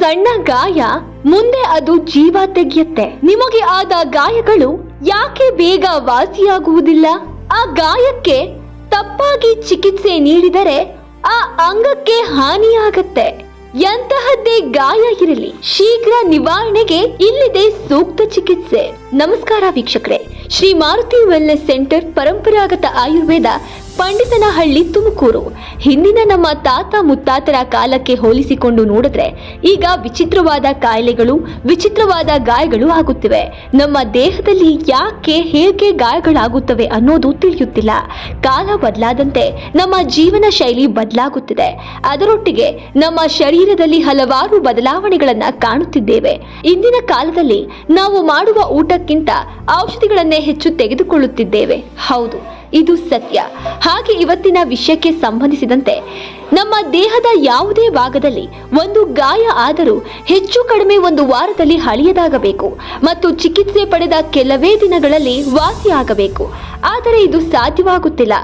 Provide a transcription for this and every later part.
ಸಣ್ಣ ಗಾಯ ಮುಂದೆ ಅದು ಜೀವ ತೆಗೆಯುತ್ತೆ. ನಿಮಗೆ ಆದ ಗಾಯಗಳು ಯಾಕೆ ಬೇಗ ವಾಸಿಯಾಗುವುದಿಲ್ಲ? ಆ ಗಾಯಕ್ಕೆ ತಪ್ಪಾಗಿ ಚಿಕಿತ್ಸೆ ನೀಡಿದರೆ ಆ ಅಂಗಕ್ಕೆ ಹಾನಿಯಾಗತ್ತೆ. ಎಂತಹದ್ದೇ ಗಾಯ ಇರಲಿ, ಶೀಘ್ರ ನಿವಾರಣೆಗೆ ಇಲ್ಲಿದೆ ಸೂಕ್ತ ಚಿಕಿತ್ಸೆ. ನಮಸ್ಕಾರ ವೀಕ್ಷಕರೇ, ಶ್ರೀ ಮಾರುತಿ ವೆಲ್ನೆಸ್ ಸೆಂಟರ್, ಪರಂಪರಾಗತ ಆಯುರ್ವೇದ, ಪಂಡಿತನಹಳ್ಳಿ, ತುಮಕೂರು. ಹಿಂದಿನ ನಮ್ಮ ತಾತ ಮುತ್ತಾತರ ಕಾಲಕ್ಕೆ ಹೋಲಿಸಿಕೊಂಡು ನೋಡಿದ್ರೆ ಈಗ ವಿಚಿತ್ರವಾದ ಕಾಯಿಲೆಗಳು, ವಿಚಿತ್ರವಾದ ಗಾಯಗಳು ಆಗುತ್ತಿವೆ. ನಮ್ಮ ದೇಹದಲ್ಲಿ ಯಾಕೆ ಹೇಗೆ ಗಾಯಗಳಾಗುತ್ತವೆ ಅನ್ನೋದು ತಿಳಿಯುತ್ತಿಲ್ಲ. ಕಾಲ ಬದಲಾದಂತೆ ನಮ್ಮ ಜೀವನ ಶೈಲಿ ಬದಲಾಗುತ್ತಿದೆ. ಅದರೊಟ್ಟಿಗೆ ನಮ್ಮ ಶರೀರದಲ್ಲಿ ಹಲವಾರು ಬದಲಾವಣೆಗಳನ್ನ ಕಾಣುತ್ತಿದ್ದೇವೆ. ಇಂದಿನ ಕಾಲದಲ್ಲಿ ನಾವು ಮಾಡುವ ಊಟಕ್ಕಿಂತ ಔಷಧಿಗಳನ್ನೇ ಹೆಚ್ಚು ತೆಗೆದುಕೊಳ್ಳುತ್ತಿದ್ದೇವೆ. ಹೌದು, ಇದು ಸತ್ಯ. ಹಾಗೆ ಇವತ್ತಿನ ವಿಷಯಕ್ಕೆ ಸಂಬಂಧಿಸಿದಂತೆ ನಮ್ಮ ದೇಹದ ಯಾವುದೇ ಭಾಗದಲ್ಲಿ ಒಂದು ಗಾಯ ಆದರೂ ಹೆಚ್ಚು ಕಡಿಮೆ 1 ವಾರದಲ್ಲಿ ಹಳೆಯದಾಗಬೇಕು ಮತ್ತು ಚಿಕಿತ್ಸೆ ಪಡೆದ ಕೆಲವೇ ದಿನಗಳಲ್ಲಿ ವಾಸಿಯಾಗಬೇಕು. ಆದರೆ ಇದು ಸಾಧ್ಯವಾಗುತ್ತಿಲ್ಲ.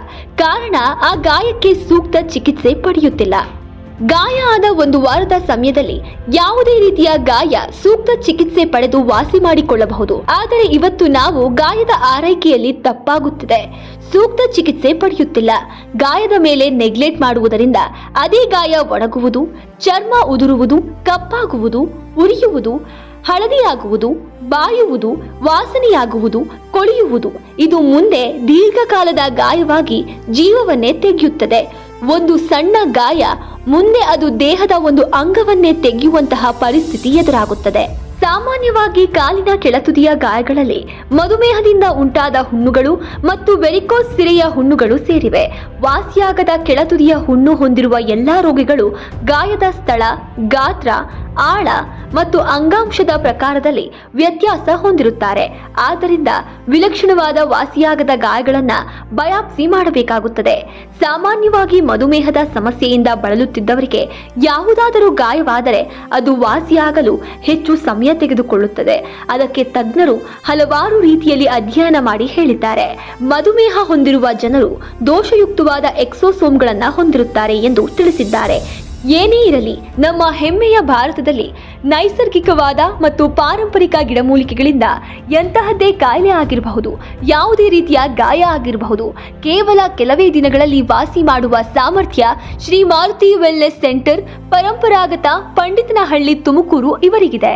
ಕಾರಣ, ಆ ಗಾಯಕ್ಕೆ ಸೂಕ್ತ ಚಿಕಿತ್ಸೆ ಪಡೆಯುತ್ತಿಲ್ಲ. ಗಾಯ ಆದ 1 ವಾರದ ಸಮಯದಲ್ಲಿ ಯಾವುದೇ ರೀತಿಯ ಗಾಯ ಸೂಕ್ತ ಚಿಕಿತ್ಸೆ ಪಡೆದು ವಾಸಿ ಮಾಡಿಕೊಳ್ಳಬಹುದು. ಆದರೆ ಇವತ್ತು ನಾವು ಗಾಯದ ಆರೈಕೆಯಲ್ಲಿ ತಪ್ಪಾಗುತ್ತಿದೆ. ಸೂಕ್ತ ಚಿಕಿತ್ಸೆ ಪಡೆಯುತ್ತಿಲ್ಲ. ಗಾಯದ ಮೇಲೆ ನೆಗ್ಲೆಕ್ಟ್ ಮಾಡುವುದರಿಂದ ಅದೇ ಗಾಯ ಒಣಗುವುದು, ಚರ್ಮ ಉದುರುವುದು, ಕಪ್ಪಾಗುವುದು, ಉರಿಯುವುದು, ಹಳದಿಯಾಗುವುದು, ಬಾಯುವುದು, ವಾಸನೆಯಾಗುವುದು, ಕೊಳೆಯುವುದು. ಇದು ಮುಂದೆ ದೀರ್ಘಕಾಲದ ಗಾಯವಾಗಿ ಜೀವವನ್ನೇ ತೆಗೆಯುತ್ತದೆ. ಒಂದು ಸಣ್ಣ ಗಾಯ ಮುಂದೆ ಅದು ದೇಹದ ಒಂದು ಅಂಗವನ್ನೇ ತೆಗೆಯುವಂತಹ ಪರಿಸ್ಥಿತಿ ಎದುರಾಗುತ್ತದೆ. ಸಾಮಾನ್ಯವಾಗಿ ಕಾಲಿನ ಕೆಳತುದಿಯ ಗಾಯಗಳಲ್ಲಿ ಮಧುಮೇಹದಿಂದ ಉಂಟಾದ ಹುಣ್ಣುಗಳು ಮತ್ತು ವೆರಿಕೋಸ್ ಸಿರೆಯ ಹುಣ್ಣುಗಳು ಸೇರಿವೆ. ವಾಸಿಯಾಗದ ಕೆಳತುದಿಯ ಹುಣ್ಣು ಹೊಂದಿರುವ ಎಲ್ಲಾ ರೋಗಿಗಳು ಗಾಯದ ಸ್ಥಳ, ಗಾತ್ರ, ಆಳ ಮತ್ತು ಅಂಗಾಂಶದ ಪ್ರಕಾರದಲ್ಲಿ ವ್ಯತ್ಯಾಸ ಹೊಂದಿರುತ್ತಾರೆ. ಆದ್ದರಿಂದ ವಿಲಕ್ಷಣವಾದ ವಾಸಿಯಾಗದ ಗಾಯಗಳನ್ನ ಬಯಾಪ್ಸಿ ಮಾಡಬೇಕಾಗುತ್ತದೆ. ಸಾಮಾನ್ಯವಾಗಿ ಮಧುಮೇಹದ ಸಮಸ್ಯೆಯಿಂದ ಬಳಲುತ್ತಿದ್ದವರಿಗೆ ಯಾವುದಾದರೂ ಗಾಯವಾದರೆ ಅದು ವಾಸಿಯಾಗಲು ಹೆಚ್ಚು ಸಮಯ ತೆಗೆದುಕೊಳ್ಳುತ್ತದೆ. ಅದಕ್ಕೆ ತಜ್ಞರು ಹಲವಾರು ರೀತಿಯಲ್ಲಿ ಅಧ್ಯಯನ ಮಾಡಿ ಹೇಳಿದ್ದಾರೆ. ಮಧುಮೇಹ ಹೊಂದಿರುವ ಜನರು ದೋಷಯುಕ್ತವಾದ ಎಕ್ಸೋಸೋಮ್ಗಳನ್ನ ಹೊಂದಿರುತ್ತಾರೆ ಎಂದು ತಿಳಿಸಿದ್ದಾರೆ. ಏನೇ ಇರಲಿ, ನಮ್ಮ ಹೆಮ್ಮೆಯ ಭಾರತದಲ್ಲಿ ನೈಸರ್ಗಿಕವಾದ ಮತ್ತು ಪಾರಂಪರಿಕ ಗಿಡಮೂಲಿಕೆಗಳಿಂದ ಎಂತಹದ್ದೇ ಕಾಯಿಲೆ ಆಗಿರಬಹುದು, ಯಾವುದೇ ರೀತಿಯ ಗಾಯ ಆಗಿರಬಹುದು, ಕೇವಲ ಕೆಲವೇ ದಿನಗಳಲ್ಲಿ ವಾಸಿ ಮಾಡುವ ಸಾಮರ್ಥ್ಯ ಶ್ರೀ ಮಾರುತಿ ವೆಲ್ನೆಸ್ ಸೆಂಟರ್, ಪರಂಪರಾಗತ, ಪಂಡಿತನಹಳ್ಳಿ, ತುಮಕೂರು ಇವರಿಗಿದೆ.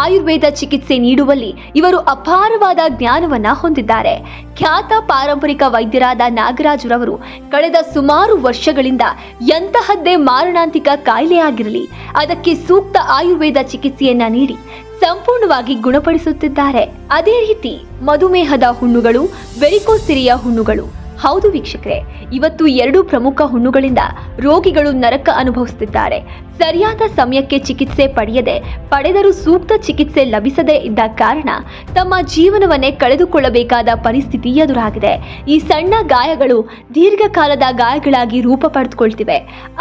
ಆಯುರ್ವೇದ ಚಿಕಿತ್ಸೆ ನೀಡುವಲ್ಲಿ ಇವರು ಅಪಾರವಾದ ಜ್ಞಾನವನ್ನ ಹೊಂದಿದ್ದಾರೆ. ಖ್ಯಾತ ಪಾರಂಪರಿಕ ವೈದ್ಯರಾದ ನಾಗರಾಜರವರು ಕಳೆದ ಸುಮಾರು ವರ್ಷಗಳಿಂದ ಎಂತಹದ್ದೇ ಮಾರಣಾಂತಿಕ ಕಾಯಿಲೆ ಆಗಿರಲಿ ಅದಕ್ಕೆ ಸೂಕ್ತ ಆಯುರ್ವೇದ ಚಿಕಿತ್ಸೆಯನ್ನ ನೀಡಿ ಸಂಪೂರ್ಣವಾಗಿ ಗುಣಪಡಿಸುತ್ತಿದ್ದಾರೆ. ಅದೇ ರೀತಿ ಮಧುಮೇಹದ ಹುಣ್ಣುಗಳು, ವೆರಿಕೋಸ್ ಸಿರೆಯ ಹುಣ್ಣುಗಳು. ಹೌದು ವೀಕ್ಷಕರೇ, ಇವತ್ತು 2 ಪ್ರಮುಖ ಹುಣ್ಣುಗಳಿಂದ ರೋಗಿಗಳು ನರಕ ಅನುಭವಿಸುತ್ತಿದ್ದಾರೆ. ಸರಿಯಾದ ಸಮಯಕ್ಕೆ ಚಿಕಿತ್ಸೆ ಪಡೆದರೂ ಸೂಕ್ತ ಚಿಕಿತ್ಸೆ ಲಭಿಸದೇ ಇದ್ದ ಕಾರಣ ತಮ್ಮ ಜೀವನವನ್ನೇ ಕಳೆದುಕೊಳ್ಳಬೇಕಾದ ಪರಿಸ್ಥಿತಿ ಎದುರಾಗಿದೆ. ಈ ಸಣ್ಣ ಗಾಯಗಳು ದೀರ್ಘಕಾಲದ ಗಾಯಗಳಾಗಿ ರೂಪ ಪಡೆದುಕೊಳ್ತಿವೆ.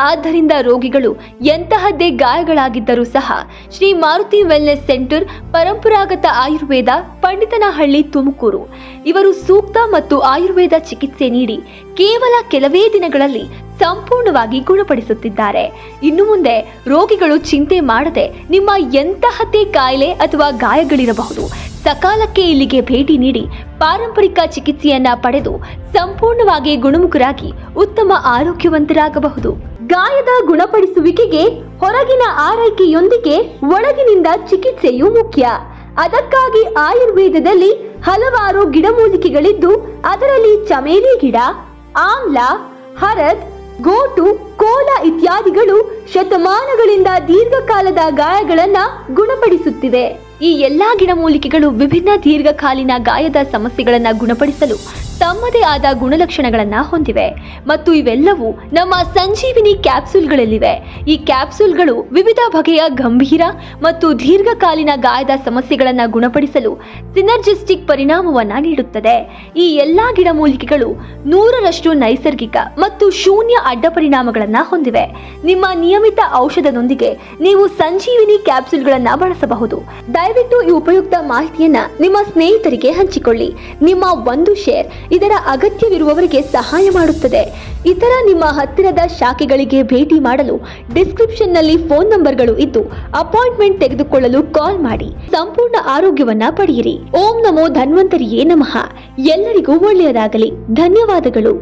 ಆದ್ದರಿಂದ ರೋಗಿಗಳು ಎಂತಹದ್ದೇ ಗಾಯಗಳಾಗಿದ್ದರೂ ಸಹ ಶ್ರೀ ಮಾರುತಿ ವೆಲ್ನೆಸ್ ಸೆಂಟರ್, ಪರಂಪರಾಗತ ಆಯುರ್ವೇದ, ಪಂಡಿತನಹಳ್ಳಿ, ತುಮಕೂರು ಇವರು ಸೂಕ್ತ ಮತ್ತು ಆಯುರ್ವೇದ ಚಿಕಿತ್ಸೆ ನೀಡಿ ಕೇವಲ ಕೆಲವೇ ದಿನಗಳಲ್ಲಿ ಸಂಪೂರ್ಣವಾಗಿ ಗುಣಪಡಿಸುತ್ತಿದ್ದಾರೆ. ಇನ್ನು ಮುಂದೆ ರೋಗಿಗಳು ಚಿಂತೆ ಮಾಡದೆ ನಿಮ್ಮ ಎಂತಹದ್ದೇ ಕಾಯಿಲೆ ಅಥವಾ ಗಾಯಗಳಿರಬಹುದು, ಸಕಾಲಕ್ಕೆ ಇಲ್ಲಿಗೆ ಭೇಟಿ ನೀಡಿ ಪಾರಂಪರಿಕ ಚಿಕಿತ್ಸೆಯನ್ನ ಪಡೆದು ಸಂಪೂರ್ಣವಾಗಿ ಗುಣಮುಖರಾಗಿ ಉತ್ತಮ ಆರೋಗ್ಯವಂತರಾಗಬಹುದು. ಗಾಯದ ಗುಣಪಡಿಸುವಿಕೆಗೆ ಹೊರಗಿನ ಆರೈಕೆಯೊಂದಿಗೆ ಒಳಗಿನಿಂದ ಚಿಕಿತ್ಸೆಯು ಮುಖ್ಯ. ಅದಕ್ಕಾಗಿ ಆಯುರ್ವೇದದಲ್ಲಿ ಹಲವಾರು ಗಿಡಮೂಲಿಕೆಗಳಿದ್ದು ಅದರಲ್ಲಿ ಚಮೇಲಿ ಗಿಡ, ಆಮ್ಲ, ಹರದ್, ಗೋಟು, ಕೋಲ ಇತ್ಯಾದಿಗಳು ಶತಮಾನಗಳಿಂದ ದೀರ್ಘಕಾಲದ ಗಾಯಗಳನ್ನ ಗುಣಪಡಿಸುತ್ತಿವೆ. ಈ ಎಲ್ಲಾ ಗಿಡಮೂಲಿಕೆಗಳು ವಿಭಿನ್ನ ದೀರ್ಘಕಾಲೀನ ಗಾಯದ ಸಮಸ್ಯೆಗಳನ್ನ ಗುಣಪಡಿಸಲು ತಮ್ಮದೇ ಆದ ಗುಣಲಕ್ಷಣಗಳನ್ನ ಹೊಂದಿವೆ ಮತ್ತು ಇವೆಲ್ಲವೂ ನಮ್ಮ ಸಂಜೀವಿನಿ ಕ್ಯಾಪ್ಸೂಲ್ಗಳಲ್ಲಿವೆ. ಈ ಕ್ಯಾಪ್ಸೂಲ್ಗಳು ವಿವಿಧ ಬಗೆಯ ಗಂಭೀರ ಮತ್ತು ದೀರ್ಘಕಾಲೀನ ಗಾಯದ ಸಮಸ್ಯೆಗಳನ್ನ ಗುಣಪಡಿಸಲು ಸಿನರ್ಜಿಸ್ಟಿಕ್ ಪರಿಣಾಮವನ್ನ ನೀಡುತ್ತದೆ. ಈ ಎಲ್ಲಾ ಗಿಡಮೂಲಿಕೆಗಳು 100ರಷ್ಟು ನೈಸರ್ಗಿಕ ಮತ್ತು ಶೂನ್ಯ ಅಡ್ಡ ಪರಿಣಾಮಗಳನ್ನ ಹೊಂದಿವೆ. ನಿಮ್ಮ ನಿಯಮಿತ ಔಷಧದೊಂದಿಗೆ ನೀವು ಸಂಜೀವಿನಿ ಕ್ಯಾಪ್ಸೂಲ್ಗಳನ್ನ ಬಳಸಬಹುದು. ದಯವಿಟ್ಟು ಈ ಉಪಯುಕ್ತ ಮಾಹಿತಿಯನ್ನ ನಿಮ್ಮ ಸ್ನೇಹಿತರಿಗೆ ಹಂಚಿಕೊಳ್ಳಿ. ನಿಮ್ಮ ಒಂದು ಶೇರ್ ಇದರ ಅಗತ್ಯವಿರುವವರಿಗೆ ಸಹಾಯ ಮಾಡುತ್ತದೆ. ಇತರ ನಿಮ್ಮ ಹತ್ತಿರದ ಶಾಖೆಗಳಿಗೆ ಭೇಟಿ ಮಾಡಲು ಡಿಸ್ಕ್ರಿಪ್ಷನ್ನಲ್ಲಿ ಫೋನ್ ನಂಬರ್ಗಳು ಇದ್ದು ಅಪಾಯಿಂಟ್ಮೆಂಟ್ ತೆಗೆದುಕೊಳ್ಳಲು ಕಾಲ್ ಮಾಡಿ. ಸಂಪೂರ್ಣ ಆರೋಗ್ಯವನ್ನ ಪಡೆಯಿರಿ. ಓಂ ನಮೋ ಧನ್ವಂತರಿಯೇ ನಮಃ. ಎಲ್ಲರಿಗೂ ಒಳ್ಳೆಯದಾಗಲಿ. ಧನ್ಯವಾದಗಳು.